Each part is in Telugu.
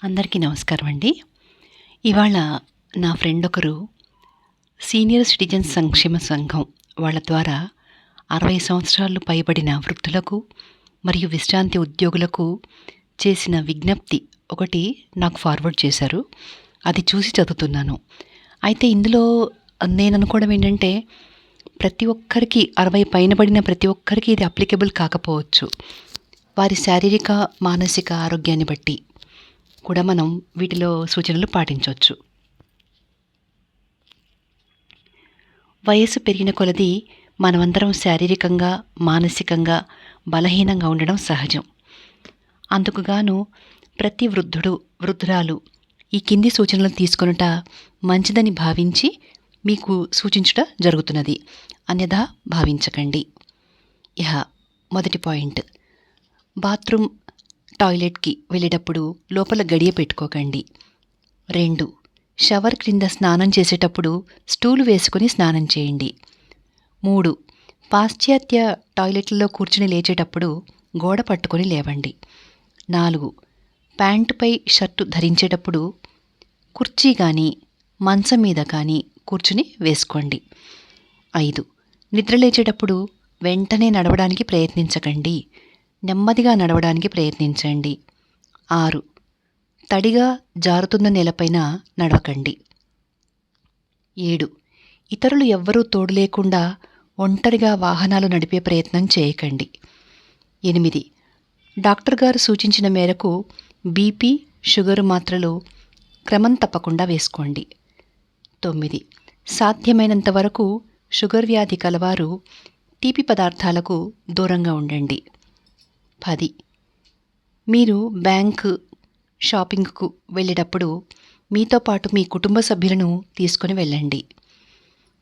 అందరికీ నమస్కారం అండి. ఇవాళ నా ఫ్రెండ్ ఒకరు సీనియర్ సిటిజన్స్ సంక్షేమ సంఘం వాళ్ళ ద్వారా 60 సంవత్సరాలు పైబడిన వృద్ధులకు మరియు విశ్రాంతి ఉద్యోగులకు చేసిన విజ్ఞప్తి ఒకటి నాకు ఫార్వర్డ్ చేశారు. అది చూసి చదువుతున్నాను. అయితే ఇందులో నేను అనుకోవడం ఏంటంటే, ప్రతి ఒక్కరికి 60 పైన పడిన ప్రతి ఒక్కరికి ఇది అప్లికబుల్ కాకపోవచ్చు. వారి శారీరక, మానసిక ఆరోగ్యాన్ని బట్టి కూడా మనం వీటిలో సూచనలు పాటించవచ్చు. వయస్సు పెరిగిన కొలది మనమందరం శారీరకంగా, మానసికంగా బలహీనంగా ఉండడం సహజం. అందుకుగాను ప్రతి వృద్ధురాలు ఈ కింది సూచనలు తీసుకొనుట మంచిదని భావించి మీకు సూచించుట జరుగుతున్నది. అన్యథా భావించకండి. మొదటి పాయింట్, బాత్రూమ్, టాయిలెట్కి వెళ్ళేటప్పుడు లోపల గడియ పెట్టుకోకండి. 2, షవర్ క్రింద స్నానం చేసేటప్పుడు స్టూలు వేసుకుని స్నానం చేయండి. 3, పాశ్చాత్య టాయిలెట్లలో కూర్చుని లేచేటప్పుడు గోడ పట్టుకొని లేవండి. 4, ప్యాంటుపై షర్టు ధరించేటప్పుడు కుర్చీ కానీ మంచం మీద కానీ కూర్చుని వేసుకోండి. 5, నిద్రలేచేటప్పుడు వెంటనే నడవడానికి ప్రయత్నించకండి. నెమ్మదిగా నడవడానికి ప్రయత్నించండి. 6, తడిగా జారుతున్న నేలపైన నడవకండి. 7, ఇతరులు ఎవ్వరూ తోడు లేకుండా ఒంటరిగా వాహనాలు నడిపే ప్రయత్నం చేయకండి. 8, డాక్టర్ గారు సూచించిన మేరకు బీపీ, షుగరు మాత్రలు క్రమం తప్పకుండా వేసుకోండి. 9, సాధ్యమైనంత వరకు షుగర్ వ్యాధి కలవారు తీపి పదార్థాలకు దూరంగా ఉండండి. 10, మీరు బ్యాంకు, షాపింగ్కు వెళ్ళేటప్పుడు మీతో పాటు మీ కుటుంబ సభ్యులను తీసుకుని వెళ్ళండి.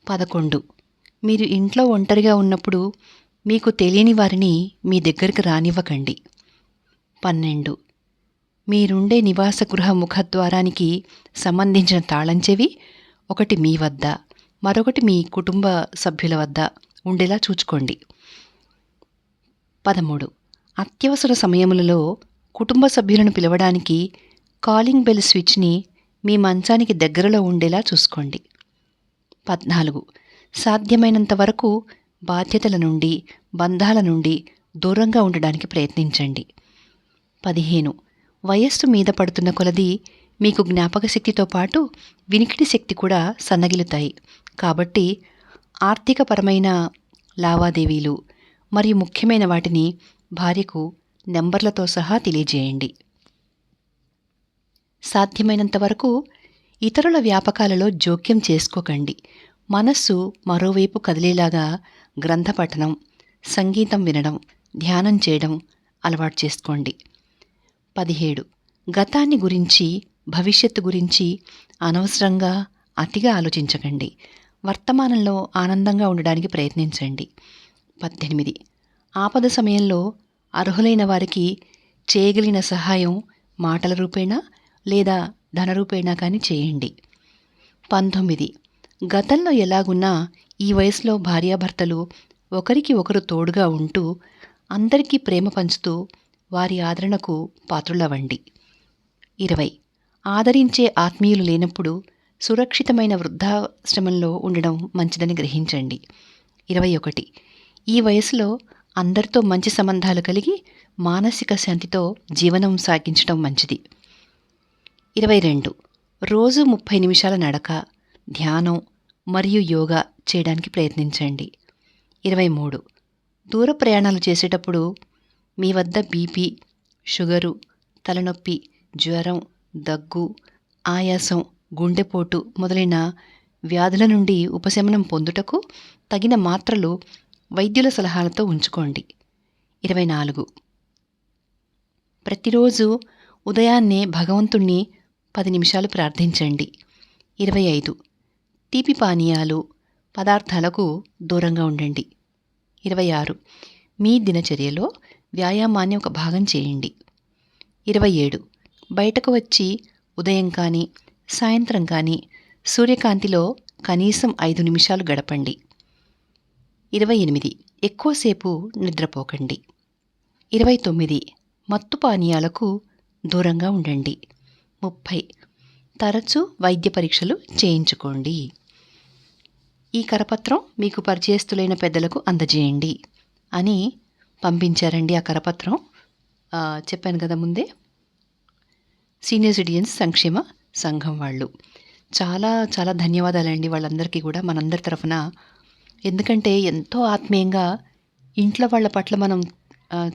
11, మీరు ఇంట్లో ఒంటరిగా ఉన్నప్పుడు మీకు తెలియని వారిని మీ దగ్గరికి రానివ్వకండి. 12, మీరుండే నివాస గృహ ముఖద్వారానికి సంబంధించిన తాళం చెవి ఒకటి మీ వద్ద, మరొకటి మీ కుటుంబ సభ్యుల వద్ద ఉండేలా చూచుకోండి. 13, అత్యవసర సమయములలో కుటుంబ సభ్యులను పిలవడానికి కాలింగ్ బెల్ స్విచ్ని మీ మంచానికి దగ్గరలో ఉండేలా చూసుకోండి. 14, సాధ్యమైనంత వరకు బాధ్యతల నుండి, బంధాల నుండి దూరంగా ఉండడానికి ప్రయత్నించండి. 15, వయస్సు మీద పడుతున్న కొలది మీకు జ్ఞాపక శక్తితో పాటు వినికిడి శక్తి కూడా సన్నగిలుతాయి. కాబట్టి ఆర్థికపరమైన లావాదేవీలు మరియు ముఖ్యమైన వాటిని భార్యకు నెంబర్లతో సహా తెలియజేయండి. సాధ్యమైనంత వరకు ఇతరుల వ్యాపకాలలో జోక్యం చేసుకోకండి. మనస్సు మరోవైపు కదిలేలాగా గ్రంథ పఠనం, సంగీతం వినడం, ధ్యానం చేయడం అలవాటు చేసుకోండి. 17, గతాన్ని గురించి, భవిష్యత్తు గురించి అనవసరంగా అతిగా ఆలోచించకండి. వర్తమానంలో ఆనందంగా ఉండడానికి ప్రయత్నించండి. 18, ఆపద సమయంలో అర్హులైన వారికి చేయగలిగిన సహాయం మాటల రూపేణా లేదా ధన రూపేణా కానీ చేయండి. 19, గతంలో ఎలాగున్నా ఈ వయసులో భార్యాభర్తలు ఒకరికి ఒకరు తోడుగా ఉంటూ అందరికీ ప్రేమ పంచుతూ వారి ఆదరణకు పాత్రులవ్వండి. 20, ఆదరించే ఆత్మీయులు లేనప్పుడు సురక్షితమైన వృద్ధాశ్రమంలో ఉండడం మంచిదని గ్రహించండి. 21, ఈ వయసులో అందరితో మంచి సంబంధాలు కలిగి మానసిక శాంతితో జీవనం సాగించడం మంచిది. 22, రోజు 30 నిమిషాల నడక, ధ్యానం మరియు యోగా చేయడానికి ప్రయత్నించండి. 23, దూర ప్రయాణాలు చేసేటప్పుడు మీ వద్ద బీపీ, షుగరు, తలనొప్పి, జ్వరం, దగ్గు, ఆయాసం, గుండెపోటు మొదలైన వ్యాధుల నుండి ఉపశమనం పొందుటకు తగిన మాత్రలు వైద్యుల సలహాలతో ఉంచుకోండి. 24, ప్రతిరోజు ఉదయాన్నే భగవంతుణ్ణి 10 నిమిషాలు ప్రార్థించండి. 25, తీపి పానీయాలు, పదార్థాలకు దూరంగా ఉండండి. 26, మీ దినచర్యలో వ్యాయామాన్ని ఒక భాగం చేయండి. 27, బయటకు వచ్చి ఉదయం కానీ సాయంత్రం కానీ సూర్యకాంతిలో కనీసం 5 నిమిషాలు గడపండి. 28, ఎక్కువసేపు నిద్రపోకండి. 29, మత్తు పానీయాలకు దూరంగా ఉండండి. 30. తరచూ వైద్య పరీక్షలు చేయించుకోండి. ఈ కరపత్రం మీకు పరిచయస్తులైన పెద్దలకు అందజేయండి అని పంపించారండి. ఆ కరపత్రం చెప్పాను కదా ముందే, సీనియర్ సిటిజన్స్ సంక్షేమ సంఘం వాళ్ళు. చాలా చాలా ధన్యవాదాలండి వాళ్ళందరికీ కూడా మనందరి తరఫున. ఎందుకంటే ఎంతో ఆత్మీయంగా ఇంట్లో వాళ్ళ పట్ల మనం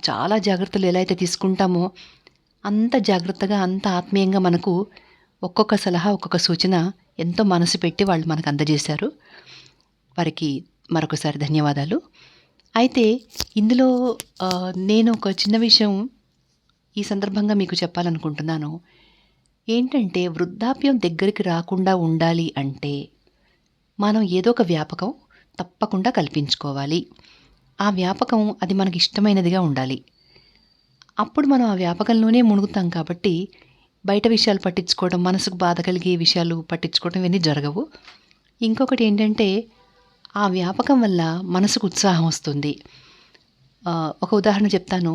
చాలా జాగ్రత్తలు ఎలా అయితే తీసుకుంటామో అంత జాగ్రత్తగా, అంత ఆత్మీయంగా మనకు ఒక్కొక్క సలహా, ఒక్కొక్క సూచన ఎంతో మనసు పెట్టి వాళ్ళు మనకు అందజేశారు. వారికి మరొకసారి ధన్యవాదాలు. అయితే ఇందులో నేను ఒక చిన్న విషయం ఈ సందర్భంగా మీకు చెప్పాలనుకుంటున్నాను. ఏంటంటే వృద్ధాప్యం దగ్గరికి రాకుండా ఉండాలి అంటే మనం ఏదో ఒక వ్యాపకం తప్పకుండా కల్పించుకోవాలి. ఆ వ్యాపకం అది మనకి ఇష్టమైనదిగా ఉండాలి. అప్పుడు మనం ఆ వ్యాపకంలోనే మునుగుతాం కాబట్టి బయట విషయాలు పట్టించుకోవడం, మనసుకు బాధ కలిగే విషయాలు పట్టించుకోవడం ఇవన్నీ జరగవు. ఇంకొకటి ఏంటంటే ఆ వ్యాపకం వల్ల మనసుకు ఉత్సాహం వస్తుంది. ఒక ఉదాహరణ చెప్తాను.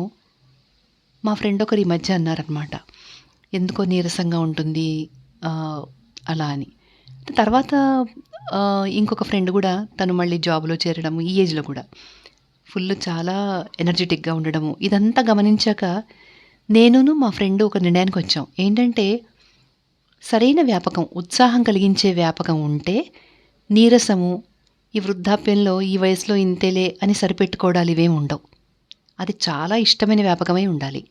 మా ఫ్రెండ్ ఒకరు ఈ మధ్య అన్నారనమాట, ఎందుకో నీరసంగా ఉంటుంది అలా అని. తర్వాత ఇంకొక ఫ్రెండ్ కూడా తను మళ్ళీ జాబ్లో చేరడం, ఈ ఏజ్లో కూడా ఫుల్ చాలా ఎనర్జెటిక్గా ఉండడము, ఇదంతా గమనించాక నేనును మా ఫ్రెండ్ ఒక నిర్ణయానికి వచ్చాం. ఏంటంటే సరైన వ్యాపకం, ఉత్సాహం కలిగించే వ్యాపకం ఉంటే నీరసము, ఈ వృద్ధాప్యంలో ఈ వయసులో ఇంతేలే అని సరిపెట్టుకోవడాలు ఇవేమి ఉండవు. అది చాలా ఇష్టమైన వ్యాపకమై ఉండాలి.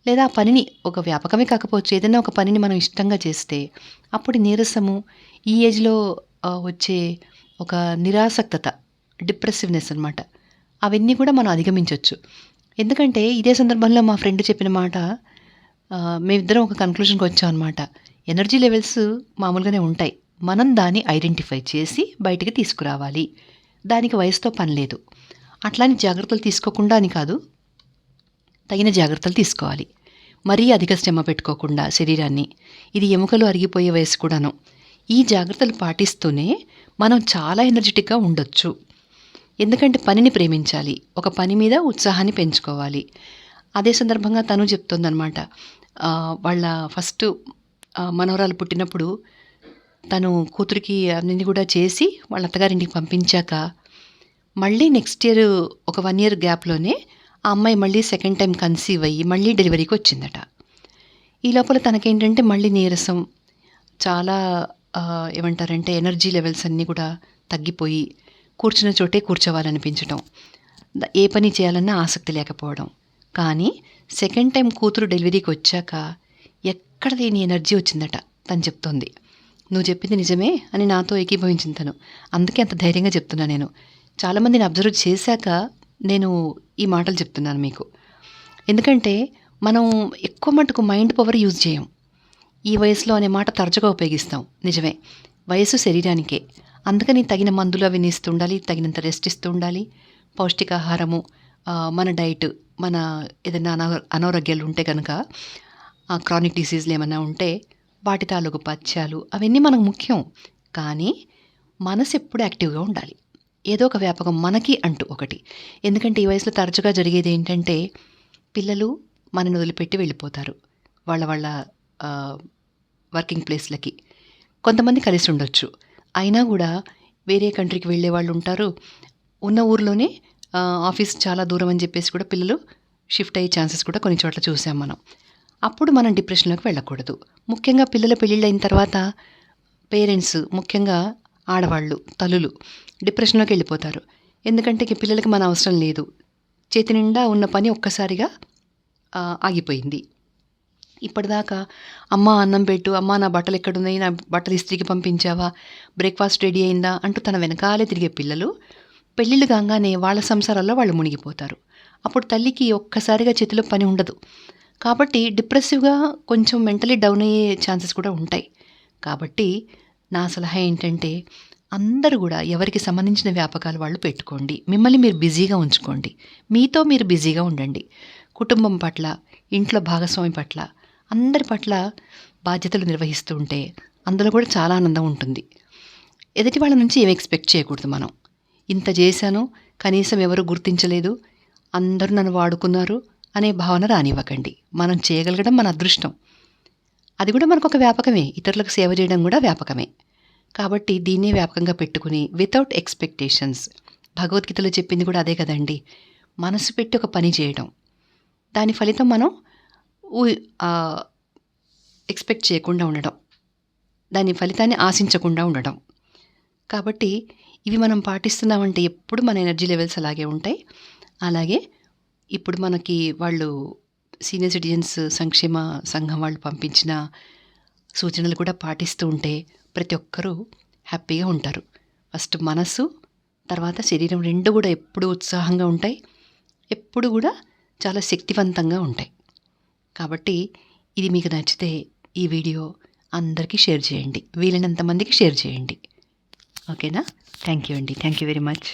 లేదా ఆ పనిని, ఒక వ్యాపకమే కాకపోవచ్చు, ఏదైనా ఒక పనిని మనం ఇష్టంగా చేస్తే అప్పుడు నీరసము, ఈ ఏజ్లో వచ్చే ఒక నిరాసక్తత, డిప్రెసివ్నెస్ అనమాట, అవన్నీ కూడా మనం అధిగమించవచ్చు. ఎందుకంటే ఇదే సందర్భంలో మా ఫ్రెండ్ చెప్పిన మాట, మేమిద్దరం ఒక కన్క్లూషన్కి వచ్చాం అనమాట. ఎనర్జీ లెవెల్స్ మామూలుగానే ఉంటాయి, మనం దాన్ని ఐడెంటిఫై చేసి బయటికి తీసుకురావాలి. దానికి వయసుతో పని లేదు. అట్లాని జాగ్రత్తలు తీసుకోకుండా అని కాదు, తగిన జాగ్రత్తలు తీసుకోవాలి. మరీ అధిక శ్రమ పెట్టుకోకుండా శరీరాన్ని, ఇది ఎముకలు అరిగిపోయే వయసు కూడాను. ఈ జాగ్రత్తలు పాటిస్తూనే మనం చాలా ఎనర్జెటిక్గా ఉండొచ్చు. ఎందుకంటే పనిని ప్రేమించాలి, ఒక పని మీద ఉత్సాహాన్ని పెంచుకోవాలి. అదే సందర్భంగా తను చెప్తోందనమాట, వాళ్ళ ఫస్ట్ మనవరాలు పుట్టినప్పుడు తను కూతురికి అన్నీ కూడా చేసి వాళ్ళ అత్తగారింటికి పంపించాక మళ్ళీ నెక్స్ట్ ఇయర్ ఒక 1 year గ్యాప్లోనే ఆ అమ్మాయి మళ్ళీ సెకండ్ టైం కన్సీవ్ అయ్యి మళ్ళీ డెలివరీకి వచ్చిందట. ఈ లోపల తనకేంటంటే మళ్ళీ నీరసం, చాలా ఏమంటారంటే ఎనర్జీ లెవెల్స్ అన్నీ కూడా తగ్గిపోయి కూర్చున్న చోటే కూర్చోవాలనిపించడం, ఏ పని చేయాలన్నా ఆసక్తి లేకపోవడం. కానీ సెకండ్ టైం కూతురు డెలివరీకి వచ్చాక ఎక్కడ లేని ఎనర్జీ వచ్చిందట. తను చెప్తోంది, నువ్వు చెప్పింది నిజమే అని నాతో ఏకీభవించింది తను. అందుకే అంత ధైర్యంగా చెప్తున్నా. నేను చాలామందిని అబ్జర్వ్ చేశాక నేను ఈ మాటలు చెప్తున్నాను మీకు. ఎందుకంటే మనం ఎక్కువ మటుకు మైండ్ పవర్ యూజ్ చేయం. ఈ వయసులో అనే మాట తరచుగా ఉపయోగిస్తాం, నిజమే, వయసు శరీరానికే. అందుకని తగిన మందులు అవి ఇస్తూ ఉండాలి, తగినంత రెస్ట్ ఇస్తూ ఉండాలి, పౌష్టికాహారము, మన డైట్, మన ఏదైనా అనారోగ్యాలు ఉంటే కనుక, క్రానిక్ డిసీజ్లు ఏమైనా ఉంటే వాటి తాలూకు పథ్యాలు అవన్నీ మనకు ముఖ్యం. కానీ మనసు ఎప్పుడు యాక్టివ్గా ఉండాలి, ఏదో ఒక వ్యాపకం మనకి అంటూ ఒకటి. ఎందుకంటే ఈ వయసులో తరచుగా జరిగేది ఏంటంటే పిల్లలు మనని వదిలిపెట్టి వెళ్ళిపోతారు వాళ్ళ వాళ్ళ వర్కింగ్ ప్లేస్లకి. కొంతమంది కలిసి ఉండొచ్చు, అయినా కూడా వేరే కంట్రీకి వెళ్ళే వాళ్ళు ఉంటారు. ఉన్న ఊర్లోనే ఆఫీస్ చాలా దూరం అని చెప్పేసి కూడా పిల్లలు షిఫ్ట్ అయ్యే ఛాన్సెస్ కూడా కొన్ని చోట్ల చూసాం మనం. అప్పుడు మనం డిప్రెషన్లోకి వెళ్ళకూడదు. ముఖ్యంగా పిల్లల పెళ్ళిళ్ళు అయిన తర్వాత పేరెంట్స్, ముఖ్యంగా ఆడవాళ్ళు, తల్లులు డిప్రెషన్లోకి వెళ్ళిపోతారు. ఎందుకంటే పిల్లలకి మన అవసరం లేదు, చేతి నిండా ఉన్న పని ఒక్కసారిగా ఆగిపోయింది. ఇప్పటిదాకా అమ్మ అన్నం పెట్టు, అమ్మ నా బట్టలు ఎక్కడున్నాయి, నా బట్టలు ఇస్త్రీకి పంపించావా, బ్రేక్ఫాస్ట్ రెడీ అయిందా అంటూ తన వెనకాలే తిరిగే పిల్లలు పెళ్ళిళ్ళు కాగానే వాళ్ళ సంసారాల్లో వాళ్ళు మునిగిపోతారు. అప్పుడు తల్లికి ఒక్కసారిగా చేతిలో పని ఉండదు. కాబట్టి డిప్రెసివ్గా కొంచెం మెంటలీ డౌన్ అయ్యే ఛాన్సెస్ కూడా ఉంటాయి. కాబట్టి నా సలహా ఏంటంటే అందరూ కూడా ఎవరికి సంబంధించిన వ్యాపకాలు వాళ్ళు పెట్టుకోండి, మిమ్మల్ని మీరు బిజీగా ఉంచుకోండి, మీతో మీరు బిజీగా ఉండండి. కుటుంబం పట్ల, ఇంట్లో భాగస్వామి పట్ల, అందరి పట్ల బాధ్యతలు నిర్వహిస్తూ ఉంటే అందులో కూడా చాలా ఆనందం ఉంటుంది. ఎదుటి వాళ్ళ నుంచి ఏమి ఎక్స్పెక్ట్ చేయకూడదు. మనం ఇంత చేశాను, కనీసం ఎవరు గుర్తించలేదు, అందరూ నన్ను వాడుకున్నారు అనే భావన రానివ్వకండి. మనం చేయగలగడం మన అదృష్టం. అది కూడా మనకొక వ్యాపకమే. ఇతరులకు సేవ చేయడం కూడా వ్యాపకమే. కాబట్టి దీన్నే వ్యాపకంగా పెట్టుకుని వితౌట్ ఎక్స్‌పెక్టేషన్స్ భగవద్గీతలో చెప్పింది కూడా అదే కదండీ! మనసు పెట్టి ఒక పని చేయడం. దాని ఫలితం మనం ఊ ఆహ్, ఎక్స్‌పెక్ట్ చేయకుండా ఉండడం. దాని ఫలితాన్ని ఆశించకుండా ఉండడం. కాబట్టి ఇవి మనం పాటిస్తున్నామంటే ఎప్పుడు మన ఎనర్జీ లెవెల్స్ అలాగే ఉంటాయి. అలాగే ఇప్పుడు మనకి వాళ్ళు సీనియర్ సిటిజన్స్ సంక్షేమ సంఘం వాళ్ళు పంపించిన సూచనలు కూడా పాటిస్తూ ఉంటే ప్రతి ఒక్కరూ హ్యాపీగా ఉంటారు. ఫస్ట్ మనసు, తర్వాత శరీరం 2 కూడా ఎప్పుడూ ఉత్సాహంగా ఉంటాయి. ఎప్పుడు కూడా చాలా శక్తివంతంగా ఉంటాయి. కాబట్టి ఇది మీకు నచ్చితే ఈ వీడియో అందరికీ షేర్ చేయండి. వీలైనంత మందికి షేర్ చేయండి. ఓకేనా? థ్యాంక్ యూ అండి. Thank you very much.